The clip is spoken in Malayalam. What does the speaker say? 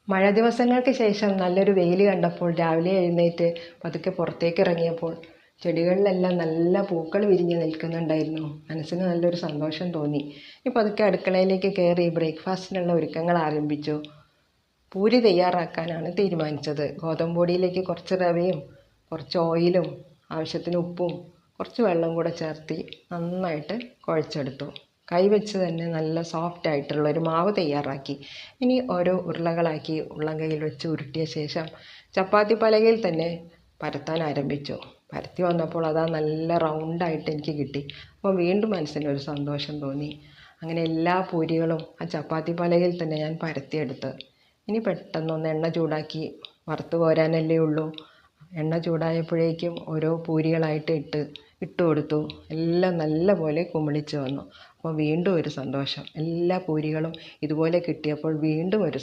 മഴ ദിവസങ്ങൾക്ക് ശേഷം നല്ലൊരു വെയിൽ കണ്ടപ്പോൾ രാവിലെ എഴുന്നേറ്റ് പതുക്കെ പുറത്തേക്ക് ഇറങ്ങിയപ്പോൾ ചെടികളിലെല്ലാം നല്ല പൂക്കൾ വിരിഞ്ഞ് നിൽക്കുന്നുണ്ടായിരുന്നു. മനസ്സിന് നല്ലൊരു സന്തോഷം തോന്നി. പതുക്കെ അടുക്കളയിലേക്ക് കയറി ബ്രേക്ക്ഫാസ്റ്റിനുള്ള ഒരുക്കങ്ങൾ ആരംഭിച്ചു. പൂരി തയ്യാറാക്കാനാണ് തീരുമാനിച്ചത്. ഗോതമ്പ് പൊടിയിലേക്ക് കുറച്ച് റവയും കുറച്ച് ഓയിലും ആവശ്യത്തിന് ഉപ്പും കുറച്ച് വെള്ളം കൂടെ ചേർത്ത് നന്നായിട്ട് കുഴച്ചെടുത്തു. കൈവച്ച് തന്നെ നല്ല സോഫ്റ്റ് ആയിട്ടുള്ള ഒരു മാവ് തയ്യാറാക്കി. ഇനി ഓരോ ഉരുളകളാക്കി ഉള്ളംകൈയിൽ വെച്ച് ഉരുട്ടിയ ശേഷം ചപ്പാത്തി പലകയിൽ തന്നെ പരത്താൻ ആരംഭിച്ചു. പരത്തി വന്നപ്പോൾ അതാ നല്ല റൗണ്ടായിട്ട് എനിക്ക് കിട്ടി. അപ്പോൾ വീണ്ടും മനസ്സിനൊരു സന്തോഷം തോന്നി. അങ്ങനെ എല്ലാ പൂരികളും ആ ചപ്പാത്തി പലകയിൽ തന്നെ ഞാൻ പരത്തിയെടുത്ത്. ഇനി പെട്ടെന്നൊന്ന് എണ്ണ ചൂടാക്കി വറുത്ത് കോരാനല്ലേ ഉള്ളൂ. എണ്ണ ചൂടായപ്പോഴേക്കും ഓരോ പൂരികളായിട്ട് ഇട്ട് കൊടുത്തു. എല്ലാം നല്ലപോലെ കുമിളിച്ച് വന്നു. അപ്പോൾ വീണ്ടും ഒരു സന്തോഷം. എല്ലാ പൂരികളും ഇതുപോലെ കിട്ടിയപ്പോൾ വീണ്ടും ഒരു